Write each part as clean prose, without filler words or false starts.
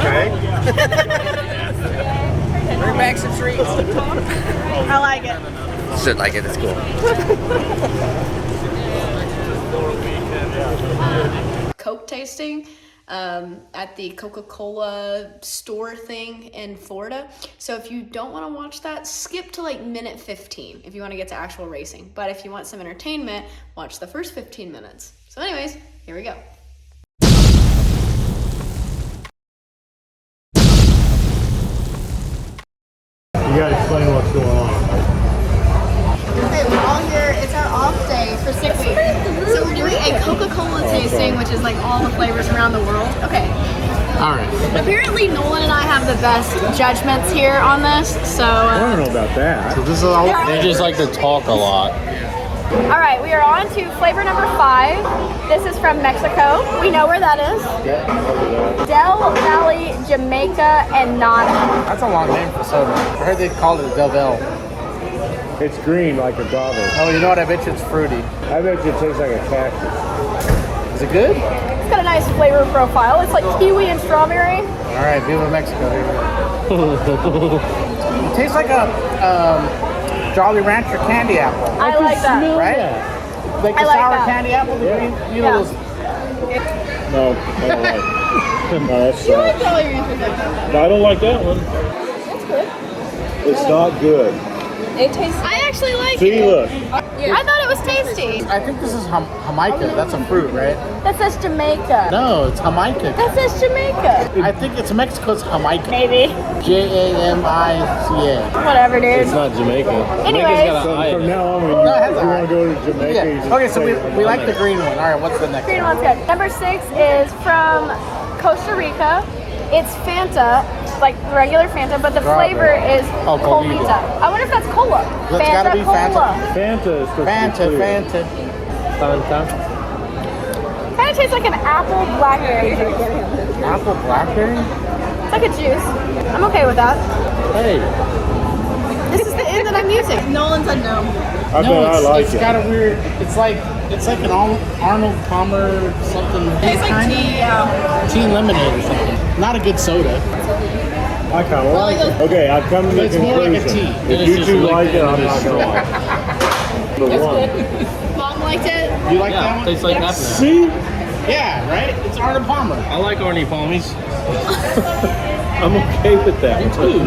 Okay. Bring back some treats. I like it. Should like it. It's cool. Coke tasting at the Coca-Cola store thing in Florida. So if you don't want to watch that, skip to like minute 15 if you want to get to actual racing. But if you want some entertainment, watch the first 15 minutes. So anyways, here we go. You gotta explain what's going on. Okay, we're all here. It's our off day for sick week. So we're doing a Coca-Cola tasting, which is like all the flavors around the world. Okay. All right. Apparently Nolan and I have the best judgments here on this, so... I don't know about that. So this is all. They just like to talk a lot. All right, we are on to flavor number 5. This is from Mexico. We know where that is. Del Valley, Jamaica, and Nada. That's a long name for soda. I heard they called it Del Valle. It's green like a guava. Oh, you know what? I bet you it's fruity. I bet you it tastes like a cactus. Is it good? It's got a nice flavor profile. It's like kiwi and strawberry. All right, Viva Mexico. Here we go. It tastes like a Jolly Rancher candy apple. I like that. Right? Like the I like sour that. candy apple? The green, you Yeah. know those. No, I don't like it. No, that's You like Jolly Ranchers like that? I don't like that one. That's good. It's not good. It tastes... I actually like See, it. look. I thought it was tasty. I think this is Jamaica. That's a fruit, right? That says Jamaica. No, it's Jamaica. That says Jamaica. I think it's Mexico's Jamaica. Maybe. Jamaica. Whatever, dude. It's not Jamaica. Anyways. So from now on, when you, No, it has if a you I. want to go to Jamaica, you Yeah. just Okay, so say we like the green one. All right, what's the next Green one? one's good. Number 6 is from Costa Rica. It's Fanta, like regular Fanta, but the flavor Strawberry. is Oh, Colita. Colita. I wonder if that's cola. That's gotta be Cola. Fanta is supposed Fanta, to be clear. Fanta. Kind of tastes like an apple blackberry juice. Apple blackberry? It's like a juice. I'm okay with that. Hey. This is the end that I'm using. Nolan said no. I bet I like it's it. got a weird. It's like an Arnold Palmer something. Tastes like tea, yeah. Tea and lemonade or something. Not a good soda. I kind of like it. Okay, I've come to the It's more like a conclusion. tea. If you two like it, I'm not going to like it. The one. Mom liked it. You like that one? Tastes like that. See? Yeah, right? It's Arnold Palmer. I like Arnie Palmies. I'm okay with that. Too.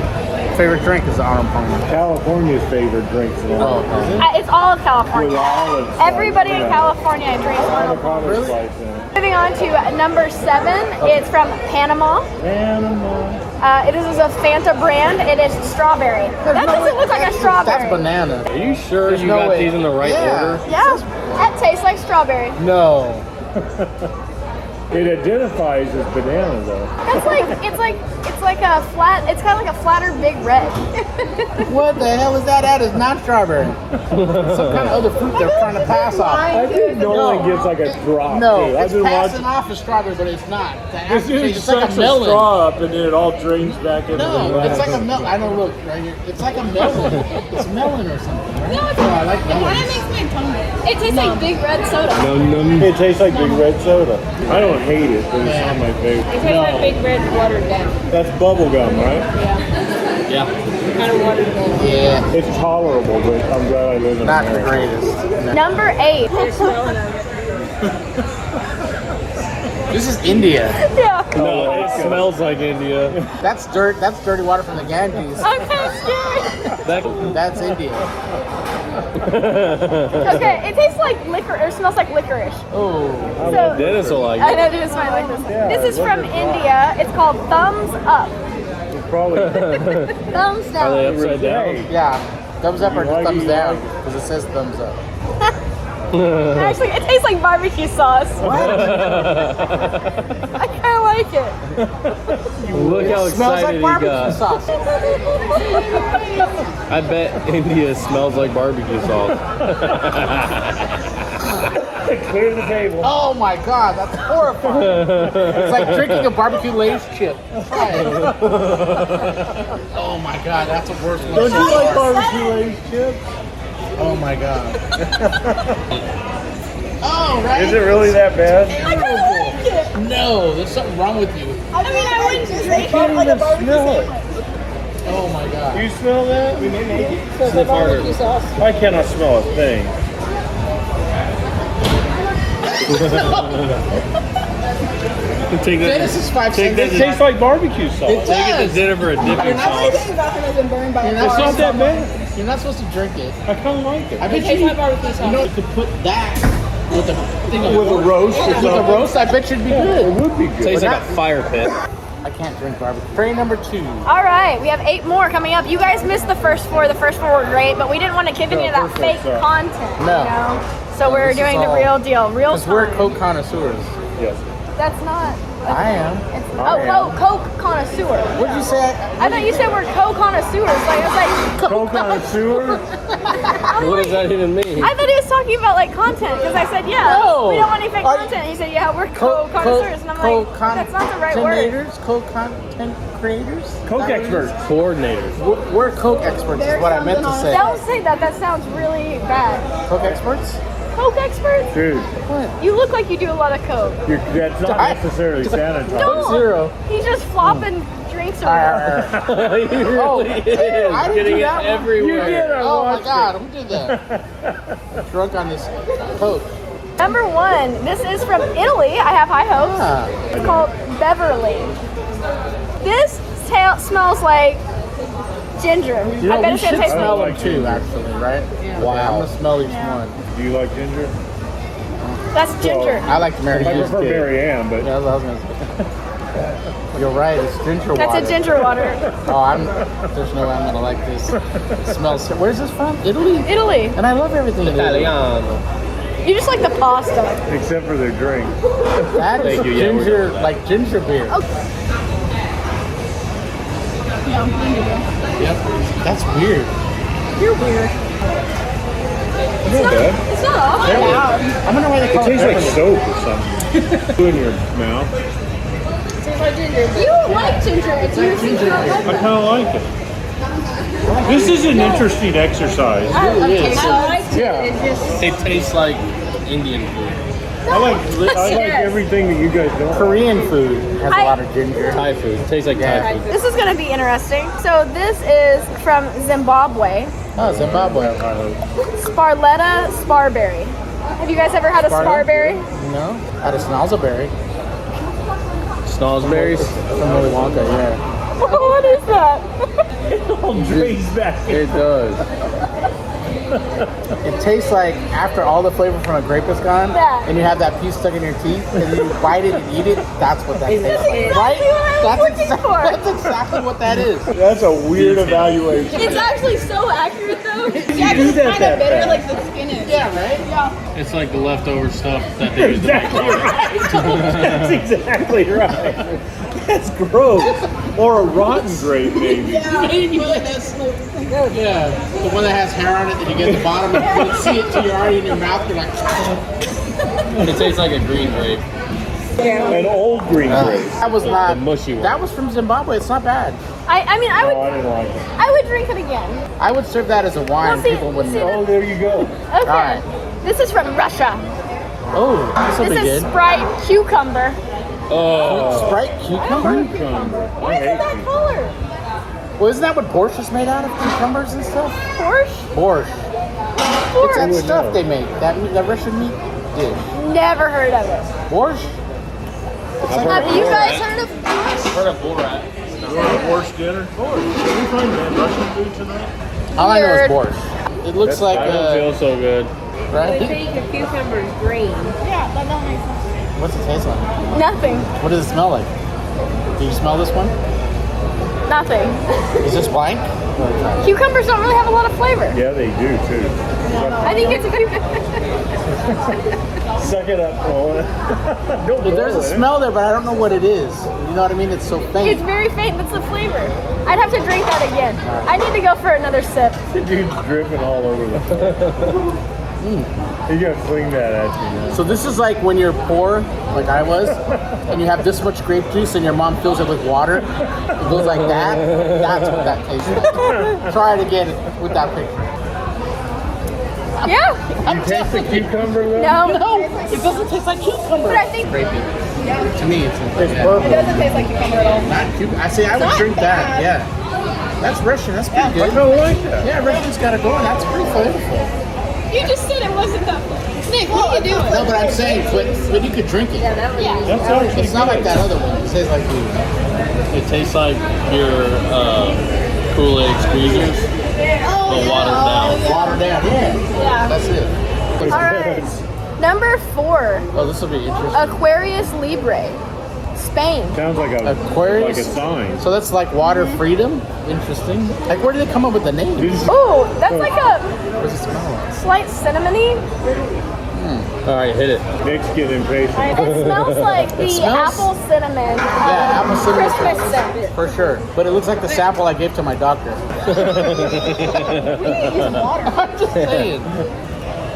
Favorite drink is Arnold Palmer. California's favorite drinks and all. Oh, is it? It's all of With California. olives. Everybody in California drinks Arnold Palmer. Avocado slice in it. Moving on to number 7. It's from Panama. Panama. It is a Fanta brand. It is strawberry. That doesn't look like a strawberry. That's banana. Are you sure There's you no got way. these in the right Yeah. order? Yeah, that tastes like strawberry. No. It identifies as banana though. That's like it's like a flat. It's kind of like a flatter Big Red. What the hell is that at? It's not strawberry. Some kind of other fruit they're trying to pass off. I think Nolan gets like a drop. No, too. it's passing off as strawberry, but it's not. It's It's like a sucks a melon. straw up and then it all drains back into the No, glass. it's like a melon. I don't look right here. It's like a melon. It's melon or something, right? No, I like melon. It tastes like Big Red soda. It tastes like Big Red soda. I don't hate it, but it's not my favorite. It tastes like Big Red watered down. That's bubble gum, right? Yeah. Kind of watered down. Yeah, It's tolerable, but I'm glad I live in not the America. greatest. No. Number 8. This is India. Yeah. No, it smells like India. That's dirt. That's dirty water from the Ganges. I'm kind of scared. That's India. Okay, it tastes like liquor, or smells like licorice. Oh, So, Dennis will like I it. know Dennis might like this. Yeah, This is from licorice. India. It's called Thumbs Up. It's probably Thumbs Are they down. upside down? yeah. Thumbs up or You like thumbs it, you down? like it. Because it says thumbs up. Actually, it tastes like barbecue sauce. What? I kind of like it. Look how Smells like excited he barbecue got. sauce. I bet India smells like barbecue sauce. clear the table. Oh my god, that's horrifying. It's like drinking a barbecue Lay's chip. Try it. Oh my god, that's the worst one. Don't so you like far. barbecue Lay's chips? Oh my god. Oh, right? Is it really that bad? I kind of like it. no, there's something wrong with you. I mean, I wouldn't drink can't like a even barbecue smell it. sandwich. Oh my god. Do you smell that? Sniff harder. I cannot smell a thing. Take that. This is 5 Take cents. It tastes like barbecue sauce. It Take it does. to dinner for a dipping Everything sauce. about him has been burned by You're fire. It's not that bad. You're not supposed to drink it. I kind of like it. I bet tastes you, like barbecue sauce. you know, you could put that with a thing of With a roast or With a something. roast, I bet you'd be It good. would be good. Tastes like a fire pit. I can't drink barbecue. Tray number 2. All right, we have 8 more coming up. You guys missed the first 4. The first 4 were great, but we didn't want to give any of that first fake one's, content, No. you know? So No, we're this is doing the all- real deal, real Because we're time. Coke connoisseurs. Yes. That's not. I am. Coke connoisseur. What'd you say? I thought you said we're Coke connoisseurs. Like it's like. Coke on a sewer? What does that even mean? I thought he was talking about like content because I said yeah. No. We don't want any fake Are- content. He said yeah, we're Coke connoisseurs, and I'm like that's not the right word. Coke content creators? Coke experts. Coordinators. We're Coke experts is what I meant to say. Don't say that. That sounds really bad. Coke experts? Coke experts? Dude, You look like you do a lot of Coke. that's not necessarily sanitized. Don't. Zero. He's just flopping drinks around. He really is. I didn't Getting do it that one. everywhere. You did, I Oh my watched god, who did that? Drunk on this Coke. Number 1. This is from Italy. I have high hopes. Ah. It's called Beverly. This smells like ginger. You know, I bet we it's gonna should taste smell like them too, actually, right? Yeah. Wow. I'm gonna smell each one. Do you like ginger? That's ginger. I like Mary I Juice. prefer Mary Ann, but Yeah, that's what I was gonna say. You're right, it's ginger water. That's a ginger water. Oh, there's no way I'm gonna like this. It smells. Where's this from? Italy? Italy. And I love everything in Italy. Italiano. You just like the pasta. except for their drink. That is Thank you, yeah, we're ginger, doing that. like ginger beer. Oh. Yep. That's weird. You're weird. Not bad. It's not awful. I wonder why they It call tastes like Beverly. soap or something. In your mouth. You like ginger. It's usually not I like that. kind of like it. This is an interesting exercise. I like it. Yeah. It tastes like Indian food. I like everything that you guys don't. Korean food has a lot of ginger. Thai food. It tastes like Thai food. This is going to be interesting. So this is from Zimbabwe. Oh, Zimbabwe. Sparletta Sparberry. Have you guys ever had a Sparberry? No. Had a Snalzaberry Snozzberries. from Willy Wonka, yeah. What is that? All drains back. It does. It tastes like after all the flavor from a grape is gone, Yeah. and you have that piece stuck in your teeth, and then you bite it and eat it. That's what that tastes like, exactly right? what I was looking for. That's exactly what that is. That's a weird evaluation. It's actually so accurate though. do Yeah, it's that kind that of bitter fast. like the skin is. Yeah, right. Yeah. It's like the leftover stuff that they use to make Exactly wine. right. That's exactly right. That's gross. Or a rotten grape, maybe. Maybe like that smoke. Yeah, the one that has hair on it that you get at the bottom and you don't see it till you're already in your mouth. You're like, It tastes like a green grape. An old green grape. that was not The mushy one. That was from Zimbabwe. It's not bad. I mean, Oh, I didn't like it. I would drink it again. I would serve that as a wine. Well, see- People wouldn't see, know. Oh, there you go. Okay. right. This is from Russia. Oh, this will This be is good. Sprite cucumber. Oh. Sprite cucumber. Cucumber. Why is it that color? Well, isn't that what borscht is made out of? Cucumbers and stuff. Borscht? Borscht. It's Borscht. that stuff they make. That Russian meat dish. Never heard of it. Borscht. Have you guys heard of borscht? I've heard of bull rat. You want a borscht dinner? Can we find Russian food tonight? All I know Weird. is borscht. It looks like I don't feel so good. right? Your cucumber is green. Yeah, that don't make sense. What's it taste like? Nothing. What does it smell like? Do you smell this one? Nothing. Is this blank? Cucumbers don't really have a lot of flavor. Yeah, they do too. I think it's a good. Suck it up, Paula. Don't Well, there's a blow it. smell there, but I don't know what it is. You know what I mean? It's so It's faint. very faint. That's the flavor. I'd have to drink that again. I need to go for another sip. Dude's dripping all over the You gotta fling that at you now. So this is like when you're poor, like I was, and you have this much grape juice and your mom fills it with water. It goes like that. That's what that tastes like. Try it again with that picture. Yeah. You taste the cucumber though? No. No, it doesn't taste like cucumber. But I think Grapey. To me, it's It's purple. It doesn't taste like cucumber at all. not Cuban. I say I would not drink that. bad. Yeah, that's Russian. That's pretty I good. don't like that. Yeah, Russian's got it going. That's pretty flavorful. You just said it wasn't that flavor. Nick, what are you doing? No, but I'm saying, but you could drink it. Yeah. That's actually It's not like that other one. It tastes like you. It tastes like your Kool-Aid squeezers, but watered down. Watered down. Yeah. Yeah. That's it. All right. Number 4, Oh, this will be interesting. Aquarius Libre, Spain. Sounds like a Aquarius. like a sign. So that's like water freedom. Interesting. Like, where did they come up with the name? Ooh, that's like a What does it smell like? slight cinnamony. All right, hit it. Nick's getting impatient. It smells like the smells- apple cinnamon. Yeah, apple cinnamon. Christmas scent. For sure. But it looks like the sample I gave to my doctor. I'm just saying.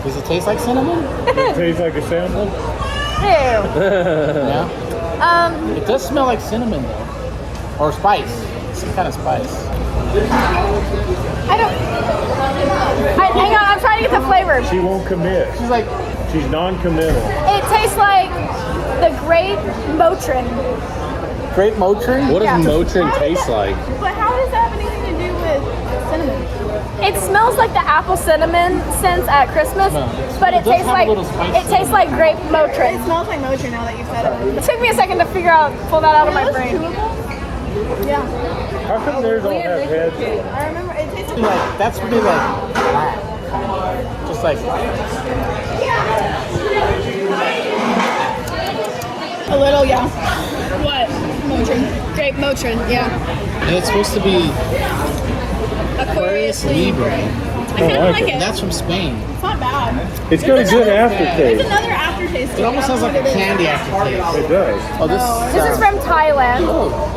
Does it taste like cinnamon? It tastes like a sample. Ew. Yeah. It does smell like cinnamon though. Or spice. Some kind of spice. I don't. Hang on, I'm trying to get the flavor. She won't commit. She's like, She's non-committal. It tastes like the Great Motrin. grape Motrin? What does Yeah. Motrin taste like? But how does that have anything to do with cinnamon? It smells like the apple cinnamon scents at Christmas, No, but it does tastes have a like little spice it to tastes it. like grape It Motrin. smells like Motrin now that you said it. It took me a second to pull that out of my brain. Yeah. How come theirs all have heads? I remember it tasted Like, that's really like black. Just like, a little, yeah. What? Motrin. Grape Motrin, yeah. and it's supposed to be Aquarius Libre. I kind of like it. it. And that's from Spain. It's not bad. It's got a good It's aftertaste. another aftertaste. It almost sounds like a candy aftertaste. It does. Oh, this, This is from Thailand.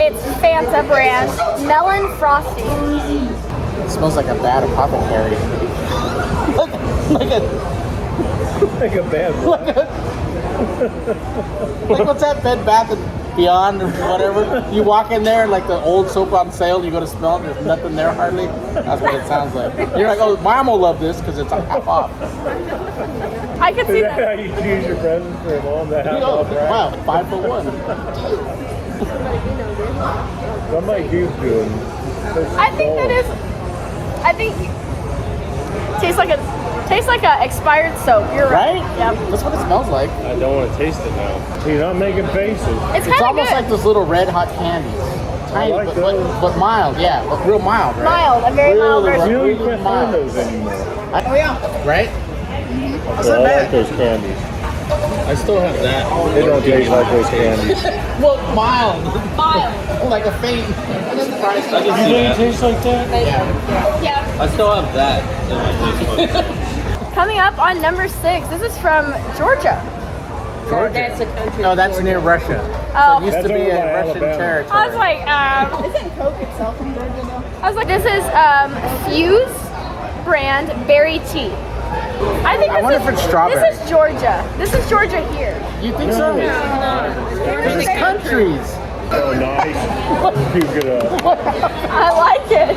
It's Fanta brand Melon Frosty. It smells like a bad apothecary. like a Like a bad one. like what's that Bed Bath and Beyond or whatever? You walk in there and like the old soap on sale, and you go to smell it, and there's nothing there hardly. That's what it sounds like. You're like, oh, mom will love this because it's half off. I could see Is that. that how you choose your presents for your mom? That You half know, off, right? wow, 5 for 1. Some like you doing. I think that is. I think tastes like a expired soap. You're right. Right? Yep. That's what it smells like. I don't want to taste it now. He's not making faces. It's It's kind of almost good. like those little red hot candies. Tiny, like but, those. but mild, yeah, but real mild, right? Mild, a very mild Really version. You know you really can't mild. find those anymore. Oh, yeah. Right? That's I not like bad. those candies. I still have that. They don't taste like those candies. Well, mild. Mild. Like a faint. I'm surprised. I can see that. taste like that? Yeah. Yeah. I still have that in my taste buds. Coming up on number 6. This is from Georgia. That's a country. No, that's near Russia. Oh. So it used to That's be over a by Russian Alabama. territory. I was like, Isn't Coke itself from Georgia, though? this is Fuse brand berry tea. I think I wonder if it's strawberry. This is Georgia. This is Georgia here. You think so? This is countries. Oh, nice. You could, I like it.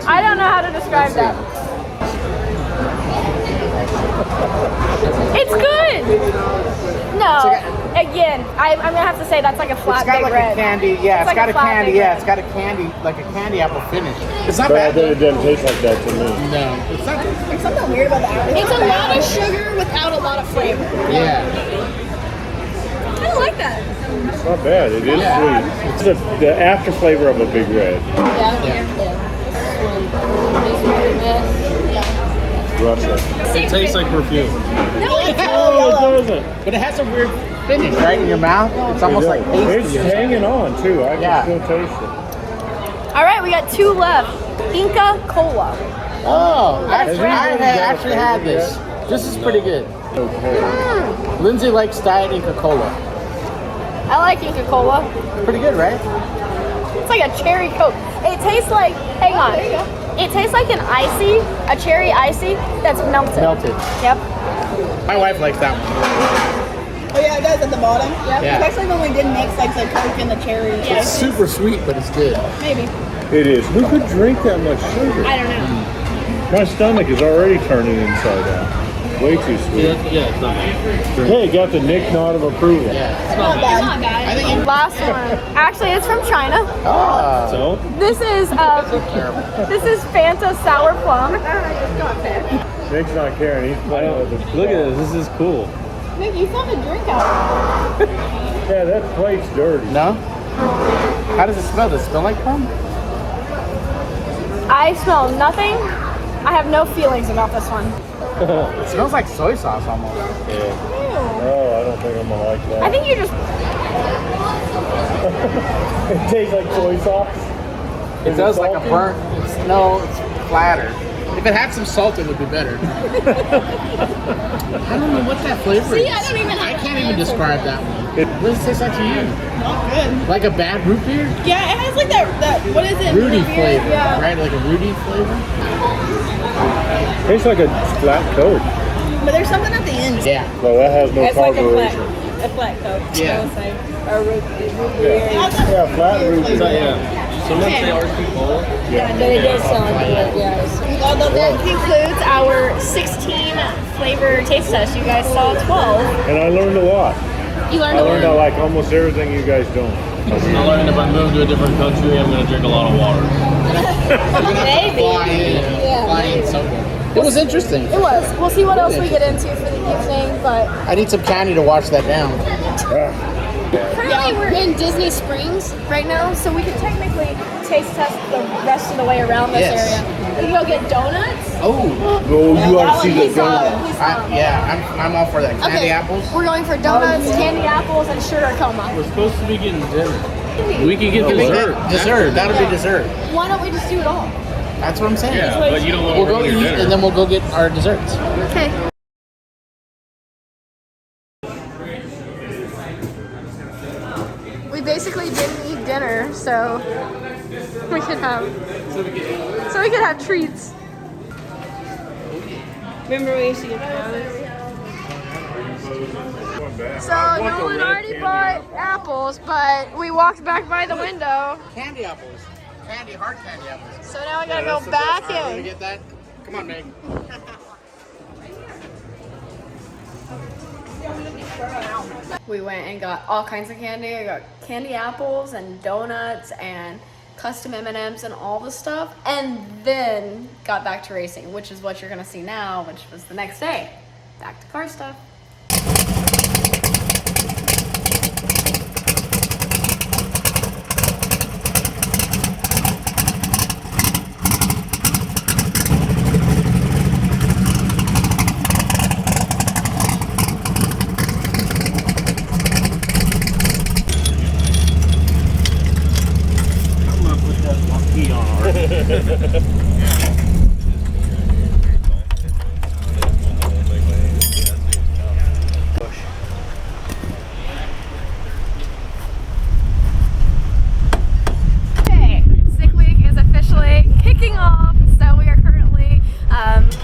I don't know how to describe that. It's good. No, again, I'm gonna have to say that's like a flat It's got big like red. a candy. Yeah, it's like got a flat candy. big Yeah, red. it's got a candy, like a candy apple finish. It's not but bad. it doesn't taste like that to me. No, it's not. There's something weird about that. It's a lot of sugar without a lot of flavor. Yeah. I don't like that. It's not bad. It is sweet. It's the after flavor of a Big Red. Russia. It tastes like perfume. No, it's Oh, it doesn't. But it has a weird finish, right, in your mouth. It's almost like It's pasty. or something. hanging on too. I can Yeah. still taste it. All right, we got 2 left. Inca Cola. Oh, That's actually, right. I Has had anybody actually got a had favorite this. This is pretty good. Okay. Lindsay likes Diet Inca Cola. I like Inca Cola. Pretty good, right? It's like a cherry Coke. It tastes like, hang on. It tastes like an icy, a cherry icy that's melted. Melted. Yep. My wife likes that one. Oh, yeah, it does at the bottom. Yeah. Especially when we did mix like the Coke and the cherry. It's super sweet, but it's good. Maybe. It is. Who could drink that much sugar? I don't know. My stomach is already turning inside out. Way too sweet. Yeah, it's not bad. Hey, got the Nick nod of approval. Yeah. Not bad. I think you. Last one. Actually, it's from China. Ah. So? This is Fanta sour plum. Nick's not caring. He's playing with the Look at this. This is cool. Nick, you found a drink out. Yeah, that plate's dirty. No. How does it smell? Does it smell like plum? I smell nothing. I have no feelings about this one. It smells like soy sauce almost. Oh, I don't think I'm gonna like that. I think you just It tastes like soy sauce. It does like a burnt. It's flatter. If it had some salt, it would be better. I don't know what that flavor See, is. I don't even I have can't even describe that one. It- What does it taste like to you? Not good. Like a bad root beer? Yeah, it has like that what is it? Rudy Root beer? flavor, Yeah. right? Like a Rudy flavor? Tastes like a flat Coke. But there's something at the end. Yeah. Well, that has no It's like carburation. a flat Coke. Yeah. I'll say. Or root Yeah, flat root beer. Yeah. Someone say RC Cola. Yeah, but it does sound good, yes. Although that concludes our 16 flavor taste test. You guys saw 12. And I learned a lot. You I learned a learned I lot. like almost everything you guys don't. I learned if I move to a different country, I'm gonna drink a lot of water. Maybe. Fly in soda. It was interesting. It was. We'll see what else we get into for the evening, but I need some candy to wash that down. currently we're in Disney Springs right now, so we can technically taste test the rest of the way around this Yes. area. We can go get donuts. Oh. Oh, you ought to see the He's donut. I'm all for that. Candy Okay, apples? we're going for donuts, candy apples, and sugar coma. We're supposed to be getting dinner. We can get dessert. Dessert. That'll be dessert. Why don't we just do it all? That's what I'm saying. Yeah, but you don't want We'll to go ruin your eat dinner. and then we'll go get our desserts. Okay. We basically didn't eat dinner, so we could have treats. Remember we used to get those? So Nolan already bought apples, but we walked back by the window. Candy apples. Hard candy apples. So now we gotta go back All right, let me in. get that. Come on, Meg. We went and got all kinds of candy. I got candy apples and donuts and custom M&Ms and all the stuff, and then got back to racing, which is what you're gonna see now, which was the next day. Back to car stuff. I'm gonna put that monkey on our. Okay, Sick Week is officially kicking off. So we are currently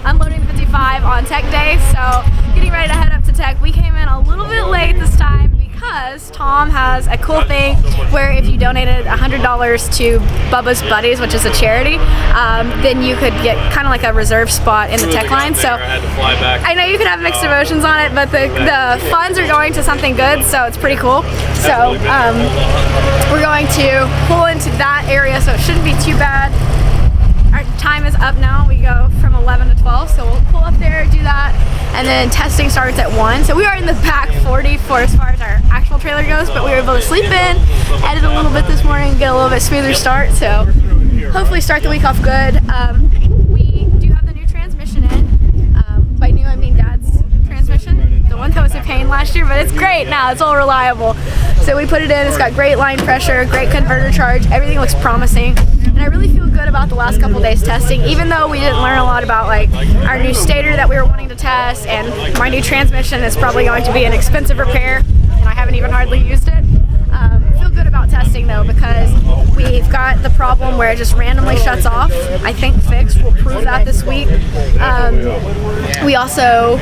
unloading the 55 on Tech Day. So getting ready to head up to Tech. We came in a little bit late this time because Tom has a cool thing where if you donated $100 to Bubba's Buddies, which is a charity, then you could get kind of like a reserve spot in the Tech line. So I had to fly back. I know you could have mixed emotions on it, but the funds are going to something good, so it's pretty cool. So we're going to pull into that area, so it shouldn't be too bad. Our time is up now. We go from 11 to 12, so we'll pull up there, do that, and then testing starts at 1. So we are in the back 40 for as far as our actual trailer goes, but we were able to sleep in, edit a little bit this morning, get a little bit smoother start, so hopefully start the week off good. We do have the new transmission in. By new, I mean Dad's transmission, the one that was a pain last year, but it's great now. It's all reliable. So we put it in. It's got great line pressure, great converter charge. Everything looks promising, and I really feel good about the last couple days testing. Even though we didn't learn a lot about like our new stator that we were wanting to test, and my new transmission is probably going to be an expensive repair, and I haven't even hardly used it. I feel good about testing though, because we've got the problem where it just randomly shuts off. I think fixed. We'll prove that this week. We also,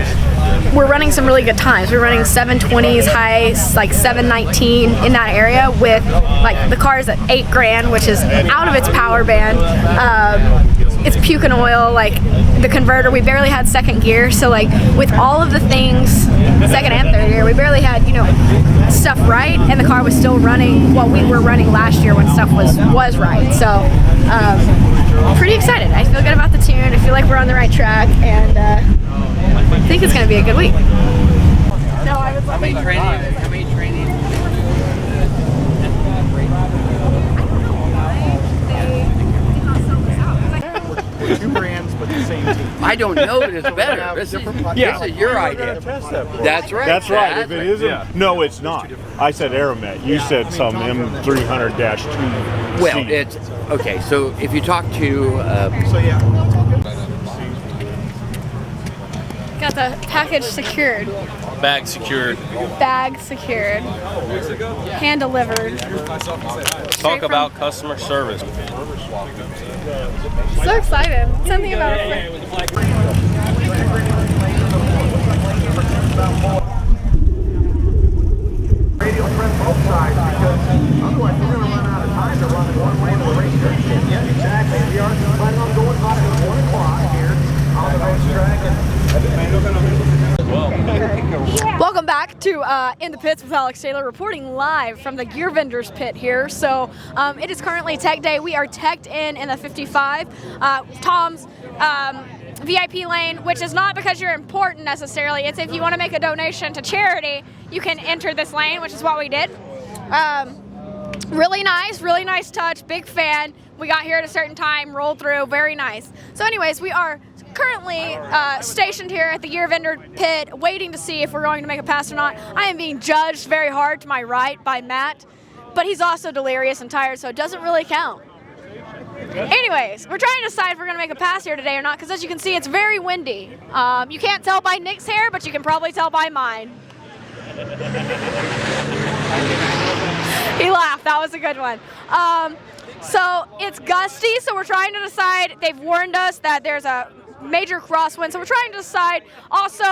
we're running some really good times. We're running 720s, highs like 719 in that area with like the car is at $8,000, which is out of its power band. it's puking oil, like the converter. We barely had second gear, so like with all of the things, second and third gear, we barely had, you know, stuff right, and the car was still running what we were running last year when stuff was right. So pretty excited. I feel good about the tune. I feel like we're on the right track, and I think it's gonna be a good week. No, I was like, How many trainings? Two brands, but the same team. I don't know if it's better. This is your idea. That's right. That's right. If it isn't, no, it's not. I said Aramet. You said some M300-2. Well, it's okay. So if you talk to, got the package secured. Bag secured. Bag secured. Hand delivered. Talk about customer service. So excited. Something about it. Radio prep both sides because otherwise we're going to run out of time to run one way to the racetrack. Yeah, exactly. We are planning on going on at 1 o'clock here on the racetrack. Welcome back to In the Pits with Alex Taylor, reporting live from the Gear Vendors pit here. So it is currently tech day. We are teched in the 55. Tom's VIP lane, which is not because you're important necessarily. It's if you want to make a donation to charity, you can enter this lane, which is what we did. Really nice touch, big fan. We got here at a certain time, rolled through, very nice. So anyways, we are currently stationed here at the Gear Vendor pit, waiting to see if we're going to make a pass or not. I am being judged very hard to my right by Matt, but he's also delirious and tired, so it doesn't really count. Anyways, we're trying to decide if we're going to make a pass here today or not, because as you can see, it's very windy. You can't tell by Nick's hair, but you can probably tell by mine. He laughed. That was a good one. So it's gusty, so we're trying to decide. They've warned us that there's a major crosswind, so we're trying to decide. Also,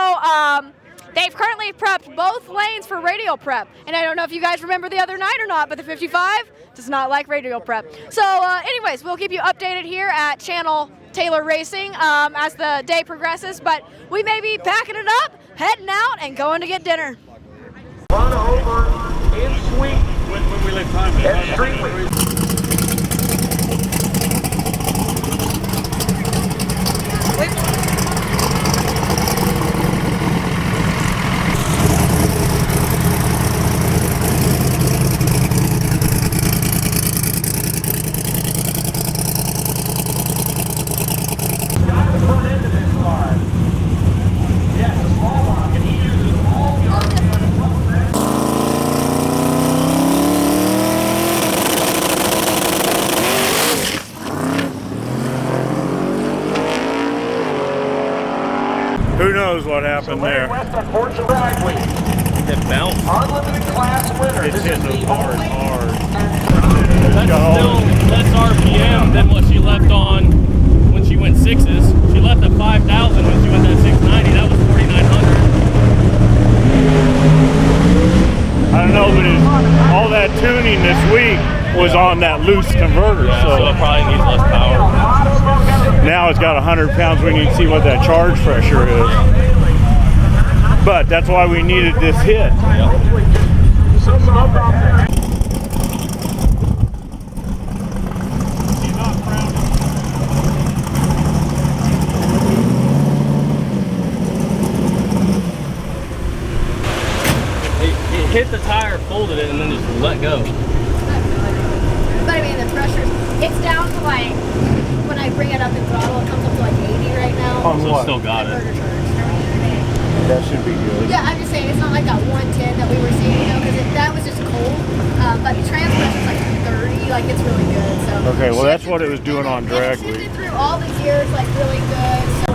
they've currently prepped both lanes for radial prep, and I don't know if you guys remember the other night or not, but the 55 does not like radial prep. So anyways, we'll keep you updated here at Channel Taylor Racing as the day progresses, but we may be packing it up, heading out, and going to get dinner. Run over in sweep. When we leave time, Extremely. Who knows what happened there? It bounced. Unlimited class winner. It's hitting those bars hard. That's still less RPM than what she left on when she went 6s. She left at 5,000 when she went that 690. That was 4,900. I don't know, but all that tuning this week was on that loose converter. Yeah, so it probably needs less power. Now it's got 100 pounds. We need to see what that charge pressure is. But that's why we needed this hit. It hit the tire, folded it, and then just let go. But I mean, the pressure's, it's down to like, when I bring it up in throttle, it comes up to like 80 right now. On So what? still got it. Converter charge. That should be good. Yeah, I'm just saying, it's not like that 110 that we were seeing, you know, because that was just cold. But the transmission's like 30, like it's really good. So Okay, well that's what it was doing on drag it week. shifted through all the gears like really good. So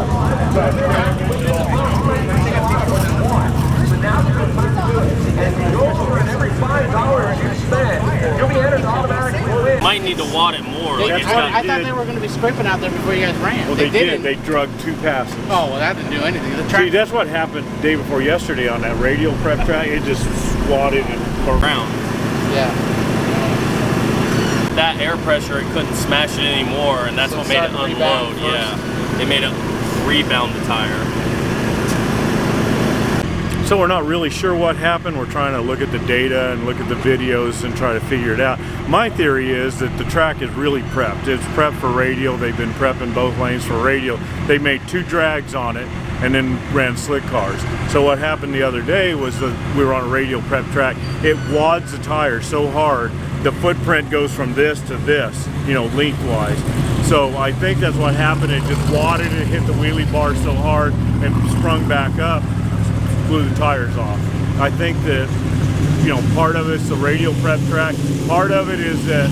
Might need to wad it more. Like That's it's what, got, I thought they were going to be scraping out there before you guys ran. Well, they did. They drug 2 passes. Oh, well, that didn't do anything. The See, track, that's what happened the day before yesterday on that radial prep track. It just squatted and around. yeah. with that air pressure, it couldn't smash it anymore, and that's what made it unload. Yeah, it made it rebound the tire. So we're not really sure what happened. We're trying to look at the data and look at the videos and try to figure it out. My theory is that the track is really prepped. It's prepped for radial. They've been prepping both lanes for radial. They made 2 drags on it and then ran slick cars. So what happened the other day was that we were on a radial prep track. It wads the tire so hard, the footprint goes from this to this, you know, lengthwise. So I think that's what happened. It just wadded and hit the wheelie bar so hard and sprung back up, blew the tires off. I think that, you know, part of it's the radial prep track. Part of it is that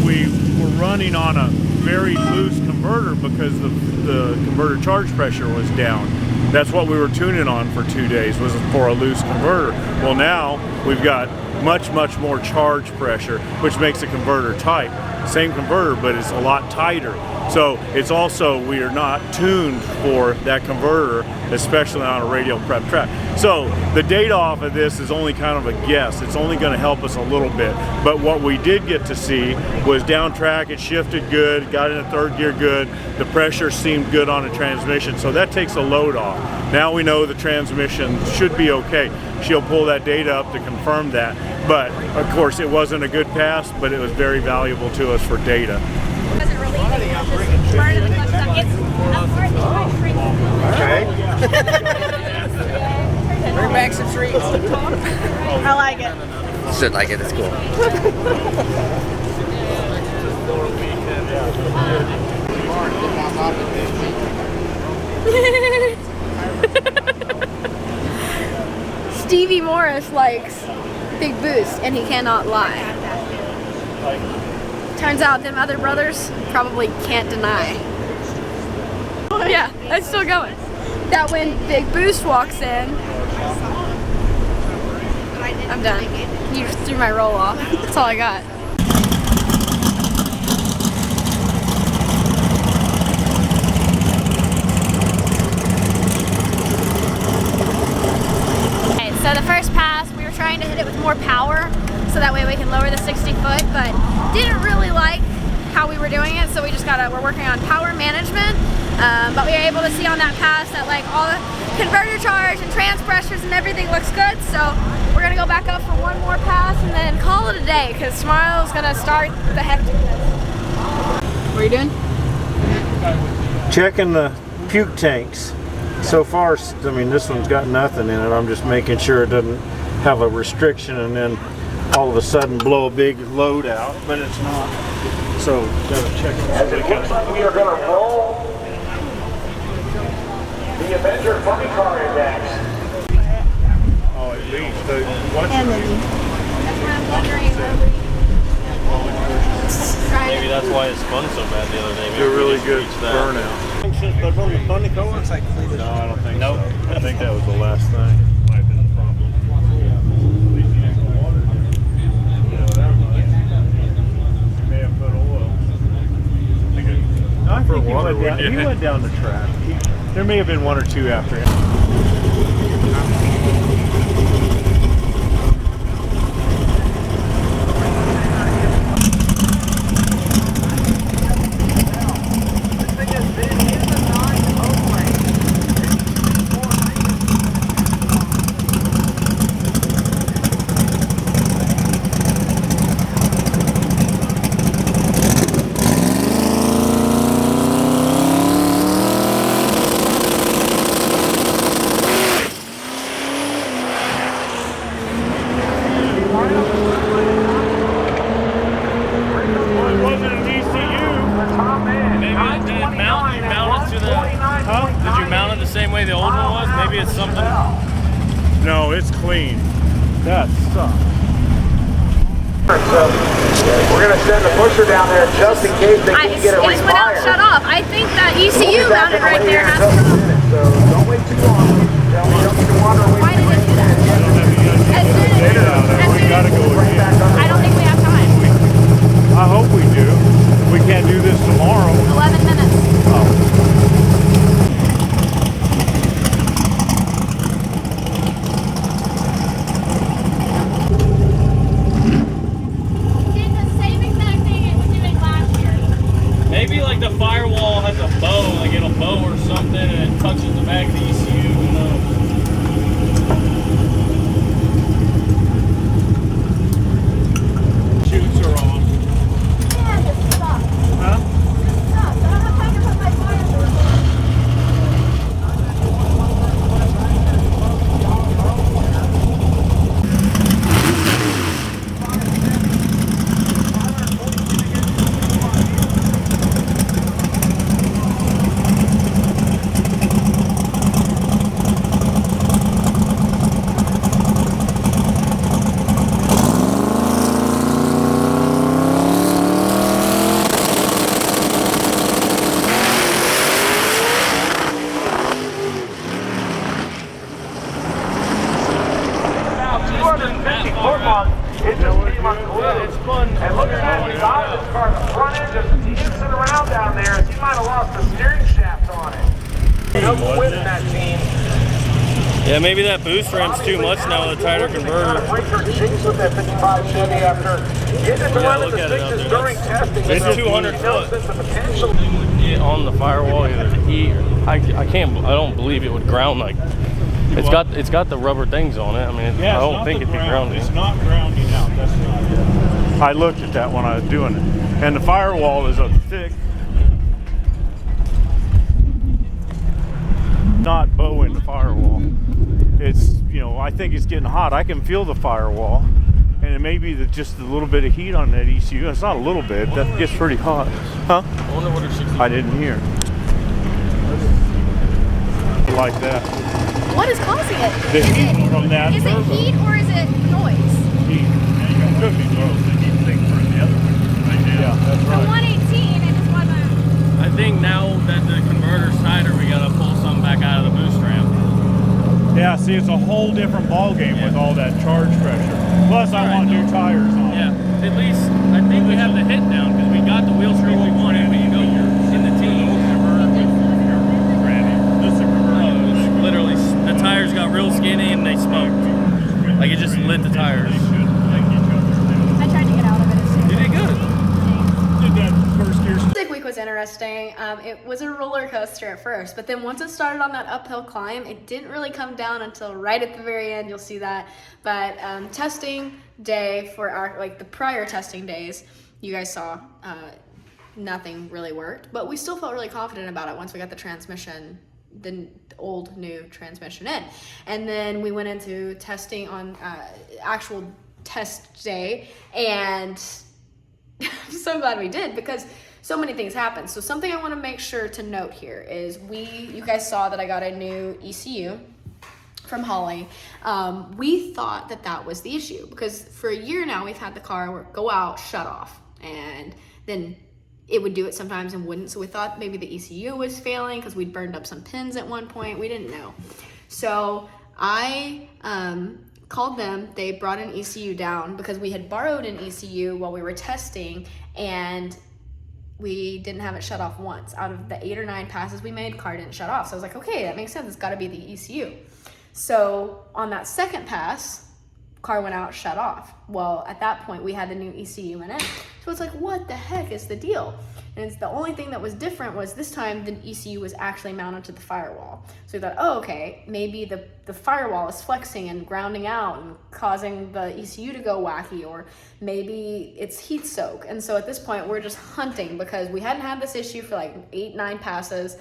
we were running on a very loose converter because the converter charge pressure was down. That's what we were tuning on for 2 days, was for a loose converter. Well, now we've got much more charge pressure, which makes the converter tight. Same converter, but it's a lot tighter. So it's also, we are not tuned for that converter, especially on a radial prep track. So the data off of this is only kind of a guess. It's only going to help us a little bit. But what we did get to see was down track, it shifted good, got into 3rd gear good, the pressure seemed good on the transmission. So that takes a load off. Now we know the transmission should be okay. She'll pull that data up to confirm that. But of course it wasn't a good pass, but it was very valuable to us for data. Okay. Bring back some treats. I like it. Should like it. It's cool. Stevie Morris likes Big Boost, and he cannot lie. Turns out them other brothers probably can't deny. Yeah, it's still going. That when Big Boost walks in, I'm done. You just threw my roll off. That's all I got. Okay, so the first pass, we were trying to hit it with more power, so that way we can lower the 60 foot, but didn't really like how we were doing it, so we're working on power management. But we were able to see on that pass that like all the converter charge and trans pressures and everything looks good, so we're gonna go back up for one more pass and then call it a day, because tomorrow's gonna start the hecticness. What are you doing? Checking the puke tanks. So far, I mean, this one's got nothing in it. I'm just making sure it doesn't have a restriction and then all of a sudden blow a big load out, but it's not. So, gotta check it. It looks like we are going to roll the Avenger Funny Car Index. Oh, at least. What's That's what I'm wondering. Maybe that's why it spun so bad the other day. Maybe a really we good just reached that. burnout. Looks like no, I don't think so. I think that was the last thing. Might have been the problem. May have put oil. I think he went down the track. There may have been 1 or 2 after him. No, it's clean. That sucks. So we're going to send the pusher down there just in case they can get it just went out and shut off. I think that ECU mounted right there has to. So don't wait too long. Why did it do that? I don't think we have time. I hope we do. We can't do this tomorrow. 11 minutes. Oh. Did the same exact thing. came unglued. Yeah, it's fun. And look at that, he got this car, the front end just dancing around down there. He might have lost the steering shaft on it. No quit in that team. Yeah, maybe that boost ramp's too much now with a tighter converter. With that 55 Chevy after getting it to Yeah, run look the at it out stickers there. during testing. It's 200 foot. On the firewall, either the heat. I don't believe it would ground like. It's got the rubber things on it. I mean, I don't think it'd be grounding. It's not grounding out. That's not it. I looked at that when I was doing it, and the firewall is a thick, not bow in the firewall. It's, you know, I think it's getting hot. I can feel the firewall, and it may be just a little bit of heat on that ECU. It's not a little bit. That gets pretty hot, huh? I wonder what it's. I didn't hear. Like that. What is causing it? The heat from that. Is it heat or is it noise? Heat. Could be both. Yeah, that's The right. 118, it just wasn't. I think now that the converter's tighter, we gotta pull some back out of the boost ramp. Yeah, see, it's a whole different ball game with all that charge pressure. Plus, I want new tires on it. Yeah, at least I think we have the hit down because we got the wheel stroke we wanted. When you go in the team, literally the tires got real skinny and they smoked. Like it just lit the tires. I tried to get out of it as soon as You did good. Did that first gear. Music week was interesting. It was a roller coaster at first, but then once it started on that uphill climb, it didn't really come down until right at the very end. You'll see that. But testing day for our the prior testing days, you guys saw nothing really worked, but we still felt really confident about it once we got the transmission, the old new transmission in, and then we went into testing on actual test day, and I'm so glad we did because so many things happened. So something I want to make sure to note here is you guys saw that I got a new ECU from Holly. We thought that was the issue because for a year now we've had the car go out, shut off, and then it would do it sometimes and wouldn't. So we thought maybe the ECU was failing because we'd burned up some pins at one point. We didn't know. So I called them. They brought an ECU down because we had borrowed an ECU while we were testing and we didn't have it shut off once. Out of the 8 or 9 passes we made, car didn't shut off. So I was like, okay, that makes sense. It's got to be the ECU. So on that second pass, car went out, shut off. Well, at that point, we had the new ECU in it. So it's like, what the heck is the deal? And it's the only thing that was different was this time the ECU was actually mounted to the firewall. So we thought, oh, okay, maybe the firewall is flexing and grounding out and causing the ECU to go wacky, or maybe it's heat soak. And so at this point, we're just hunting because we hadn't had this issue for like 8, 9 passes.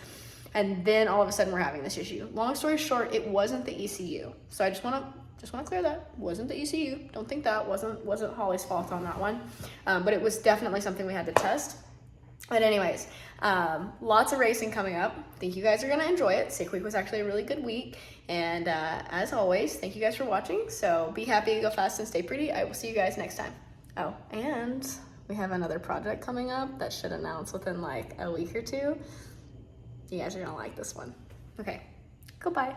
And then all of a sudden we're having this issue. Long story short, it wasn't the ECU. So I just want to clear that. Wasn't the ECU. Don't think that wasn't Holly's fault on that one. But it was definitely something we had to test. But anyways, lots of racing coming up. Think you guys are going to enjoy it. Sick Week was actually a really good week. And as always, thank you guys for watching. So be happy, go fast, and stay pretty. I will see you guys next time. Oh, and we have another project coming up that should announce within like a week or two. You guys are going to like this one. Okay, goodbye.